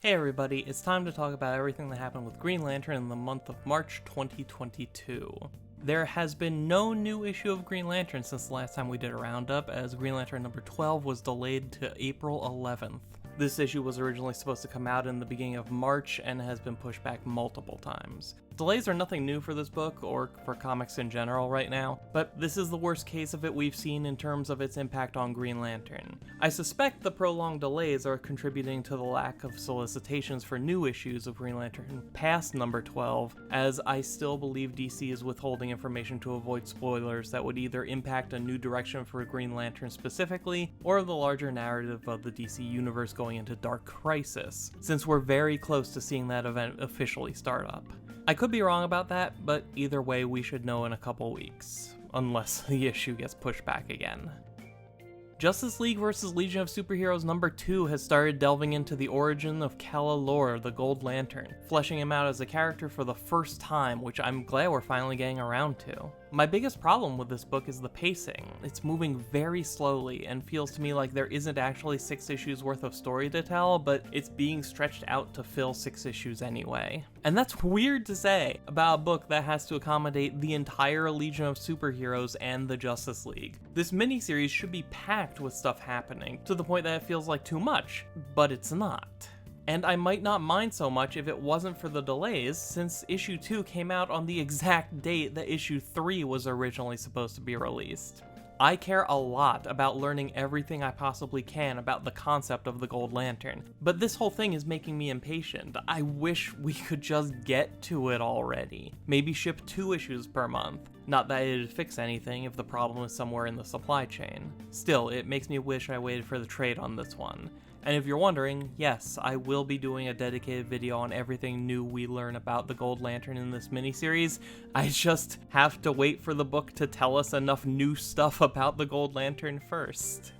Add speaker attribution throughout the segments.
Speaker 1: Hey everybody, it's time to talk about everything that happened with Green Lantern in the month of March 2022. There has been no new issue of Green Lantern since the last time we did a roundup, as Green Lantern number 12 was delayed to April 11th. This issue was originally supposed to come out in the beginning of March and has been pushed back multiple times. Delays are nothing new for this book, or for comics in general right now, but this is the worst case of it we've seen in terms of its impact on Green Lantern. I suspect the prolonged delays are contributing to the lack of solicitations for new issues of Green Lantern past number 12, as I still believe DC is withholding information to avoid spoilers that would either impact a new direction for Green Lantern specifically, or the larger narrative of the DC universe going into Dark Crisis, since we're very close to seeing that event officially start up. I could be wrong about that, but either way we should know in a couple weeks, unless the issue gets pushed back again. Justice League vs. Legion of Superheroes number 2 has started delving into the origin of Kal-El, the Gold Lantern, fleshing him out as a character for the first time, which I'm glad we're finally getting around to. My biggest problem with this book is the pacing. It's moving very slowly and feels to me like there isn't actually 6 issues worth of story to tell, but it's being stretched out to fill 6 issues anyway. And that's weird to say about a book that has to accommodate the entire Legion of Superheroes and the Justice League. This miniseries should be packed with stuff happening, to the point that it feels like too much, but it's not. And I might not mind so much if it wasn't for the delays, since issue 2 came out on the exact date that issue 3 was originally supposed to be released. I care a lot about learning everything I possibly can about the concept of the Gold Lantern, but this whole thing is making me impatient. I wish we could just get to it already. Maybe ship 2 issues per month. Not that it'd fix anything if the problem is somewhere in the supply chain. Still, it makes me wish I waited for the trade on this one. And if you're wondering, yes, I will be doing a dedicated video on everything new we learn about the Gold Lantern in this miniseries. I just have to wait for the book to tell us enough new stuff about the Gold Lantern first.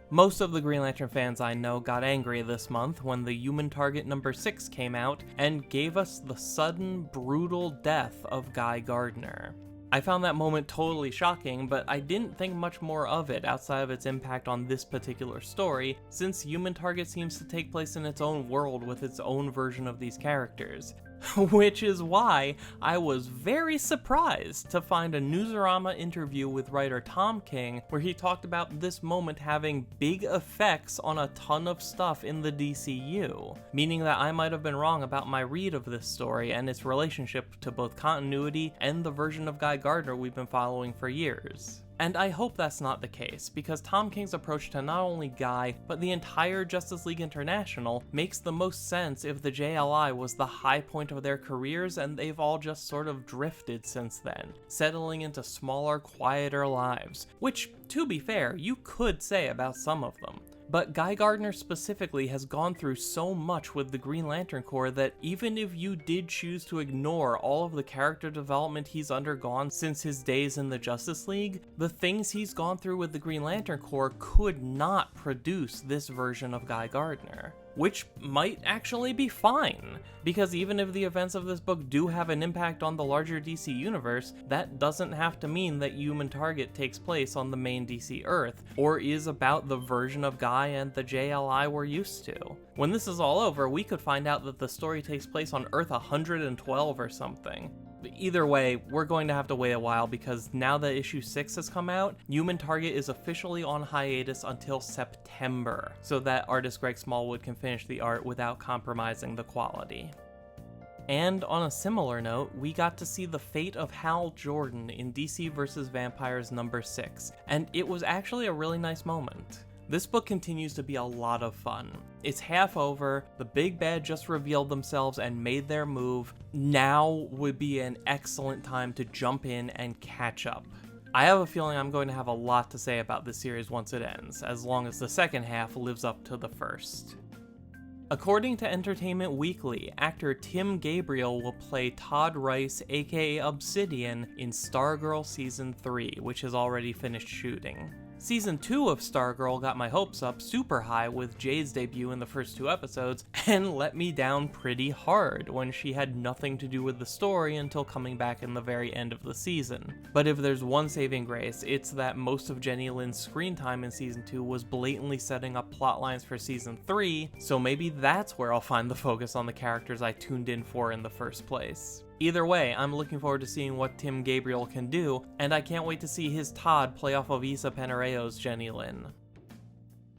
Speaker 1: Most of the Green Lantern fans I know got angry this month when the Human Target number 6 came out and gave us the sudden, brutal death of Guy Gardner. I found that moment totally shocking, but I didn't think much more of it outside of its impact on this particular story, since Human Target seems to take place in its own world with its own version of these characters. Which is why I was very surprised to find a Newsarama interview with writer Tom King where he talked about this moment having big effects on a ton of stuff in the DCU, meaning that I might have been wrong about my read of this story and its relationship to both continuity and the version of Guy Gardner we've been following for years. And I hope that's not the case, because Tom King's approach to not only Guy, but the entire Justice League International makes the most sense if the JLI was the high point of their careers and they've all just sort of drifted since then, settling into smaller, quieter lives, which, to be fair, you could say about some of them. But Guy Gardner specifically has gone through so much with the Green Lantern Corps that even if you did choose to ignore all of the character development he's undergone since his days in the Justice League, the things he's gone through with the Green Lantern Corps could not produce this version of Guy Gardner. Which might actually be fine, because even if the events of this book do have an impact on the larger DC universe, that doesn't have to mean that Human Target takes place on the main DC Earth, or is about the version of Guy and the JLI we're used to. When this is all over, we could find out that the story takes place on Earth 112 or something. Either way, we're going to have to wait a while because now that issue 6 has come out, Human Target is officially on hiatus until September, so that artist Greg Smallwood can finish the art without compromising the quality. And on a similar note, we got to see the fate of Hal Jordan in DC vs. Vampires number 6, and it was actually a really nice moment. This book continues to be a lot of fun. It's half over, the big bad just revealed themselves and made their move. Now would be an excellent time to jump in and catch up. I have a feeling I'm going to have a lot to say about this series once it ends, as long as the second half lives up to the first. According to Entertainment Weekly, actor Tim Gabriel will play Todd Rice, aka Obsidian, in Stargirl Season 3, which has already finished shooting. Season 2 of Stargirl got my hopes up super high with Jade's debut in the first 2 episodes, and let me down pretty hard when she had nothing to do with the story until coming back in the very end of the season. But if there's one saving grace, it's that most of Jenny Lin's screen time in Season 2 was blatantly setting up plot lines for Season 3, so maybe that's where I'll find the focus on the characters I tuned in for in the first place. Either way, I'm looking forward to seeing what Tim Gabriel can do, and I can't wait to see his Todd play off of Issa Penareo's Jenny Lin.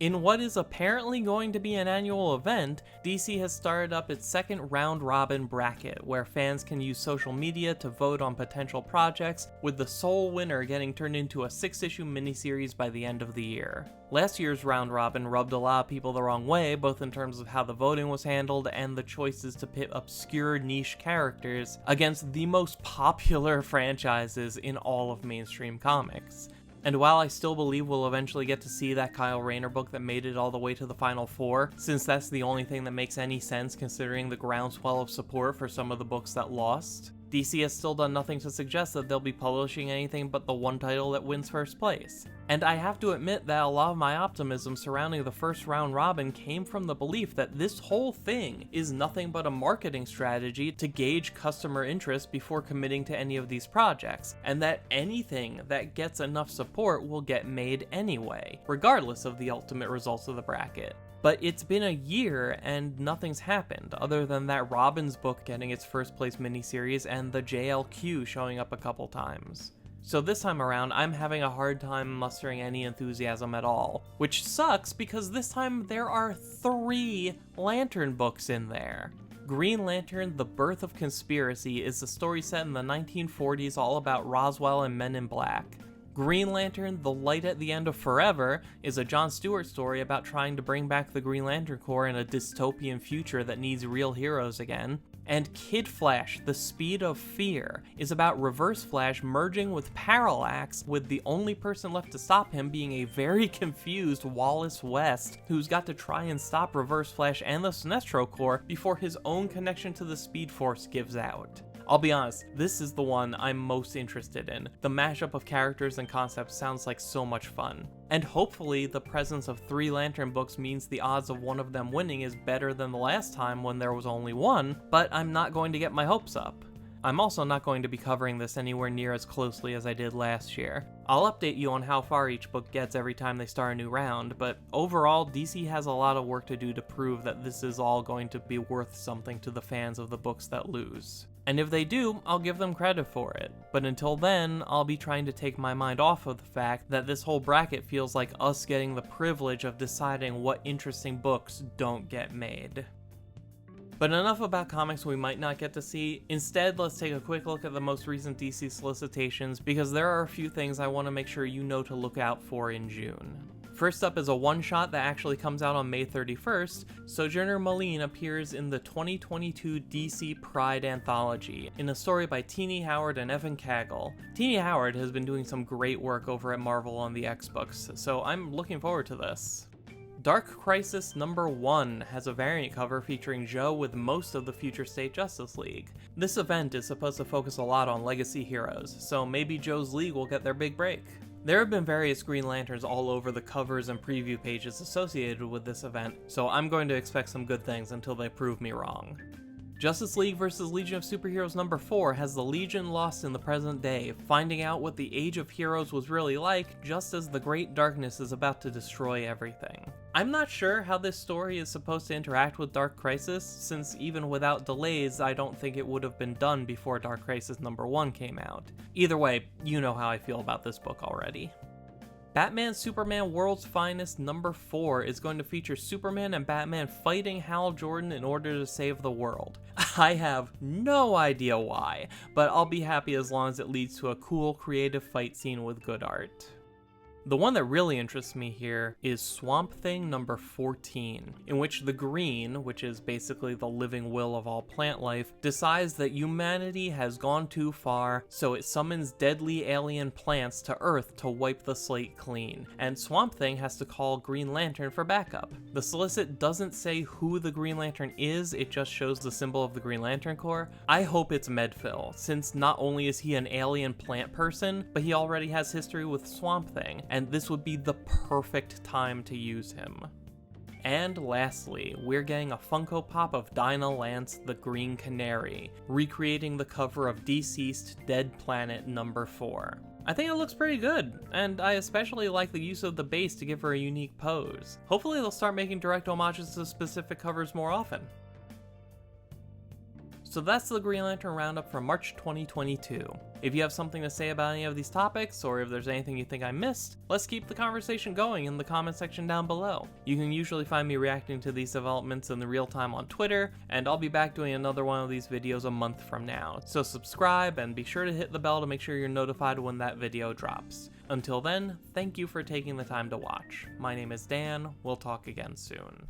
Speaker 1: In what is apparently going to be an annual event, DC has started up its second round-robin bracket, where fans can use social media to vote on potential projects, with the sole winner getting turned into a 6-issue miniseries by the end of the year. Last year's round-robin rubbed a lot of people the wrong way, both in terms of how the voting was handled and the choices to pit obscure niche characters against the most popular franchises in all of mainstream comics. And while I still believe we'll eventually get to see that Kyle Rayner book that made it all the way to the Final Four, since that's the only thing that makes any sense considering the groundswell of support for some of the books that lost, DC has still done nothing to suggest that they'll be publishing anything but the one title that wins first place. And I have to admit that a lot of my optimism surrounding the first round robin came from the belief that this whole thing is nothing but a marketing strategy to gauge customer interest before committing to any of these projects, and that anything that gets enough support will get made anyway, regardless of the ultimate results of the bracket. But it's been a year and nothing's happened, other than that Robin's book getting its first place miniseries and the JLQ showing up a couple times. So this time around, I'm having a hard time mustering any enthusiasm at all, which sucks because this time there are 3 Lantern books in there. Green Lantern: The Birth of Conspiracy is a story set in the 1940s all about Roswell and Men in Black. Green Lantern: The Light at the End of Forever is a Jon Stewart story about trying to bring back the Green Lantern Corps in a dystopian future that needs real heroes again. And Kid Flash: The Speed of Fear is about Reverse Flash merging with Parallax, with the only person left to stop him being a very confused Wallace West, who's got to try and stop Reverse Flash and the Sinestro Corps before his own connection to the Speed Force gives out. I'll be honest, this is the one I'm most interested in. The mashup of characters and concepts sounds like so much fun. And hopefully the presence of 3 Lantern books means the odds of one of them winning is better than the last time when there was only one, but I'm not going to get my hopes up. I'm also not going to be covering this anywhere near as closely as I did last year. I'll update you on how far each book gets every time they start a new round, but overall, DC has a lot of work to do to prove that this is all going to be worth something to the fans of the books that lose. And if they do, I'll give them credit for it. But until then, I'll be trying to take my mind off of the fact that this whole bracket feels like us getting the privilege of deciding what interesting books don't get made. But enough about comics we might not get to see. Instead, let's take a quick look at the most recent DC solicitations, because there are a few things I want to make sure you know to look out for in June. First up is a one-shot that actually comes out on May 31st. Sojourner Malene appears in the 2022 DC Pride Anthology, in a story by Tini Howard and Evan Cagle. Tini Howard has been doing some great work over at Marvel on the X-Books, so I'm looking forward to this. Dark Crisis number 1 has a variant cover featuring Joe with most of the Future State Justice League. This event is supposed to focus a lot on legacy heroes, so maybe Joe's League will get their big break. There have been various Green Lanterns all over the covers and preview pages associated with this event, so I'm going to expect some good things until they prove me wrong. Justice League vs. Legion of Superheroes number 4 has the Legion lost in the present day, finding out what the Age of Heroes was really like just as the Great Darkness is about to destroy everything. I'm not sure how this story is supposed to interact with Dark Crisis, since even without delays, I don't think it would have been done before Dark Crisis number 1 came out. Either way, you know how I feel about this book already. Batman Superman World's Finest number 4 is going to feature Superman and Batman fighting Hal Jordan in order to save the world. I have no idea why, but I'll be happy as long as it leads to a cool creative fight scene with good art. The one that really interests me here is Swamp Thing number 14, in which the Green, which is basically the living will of all plant life, decides that humanity has gone too far, so it summons deadly alien plants to Earth to wipe the slate clean, and Swamp Thing has to call Green Lantern for backup. The solicit doesn't say who the Green Lantern is, it just shows the symbol of the Green Lantern Corps. I hope it's Medfill, since not only is he an alien plant person, but he already has history with Swamp Thing, and this would be the perfect time to use him. And lastly, we're getting a Funko Pop of Dinah Lance the Green Canary, recreating the cover of DCeased Dead Planet number 4. I think it looks pretty good, and I especially like the use of the base to give her a unique pose. Hopefully they'll start making direct homages to specific covers more often. So that's the Green Lantern Roundup for March 2022. If you have something to say about any of these topics, or if there's anything you think I missed, let's keep the conversation going in the comment section down below. You can usually find me reacting to these developments in the real time on Twitter, and I'll be back doing another one of these videos a month from now. So subscribe and be sure to hit the bell to make sure you're notified when that video drops. Until then, thank you for taking the time to watch. My name is Dan, we'll talk again soon.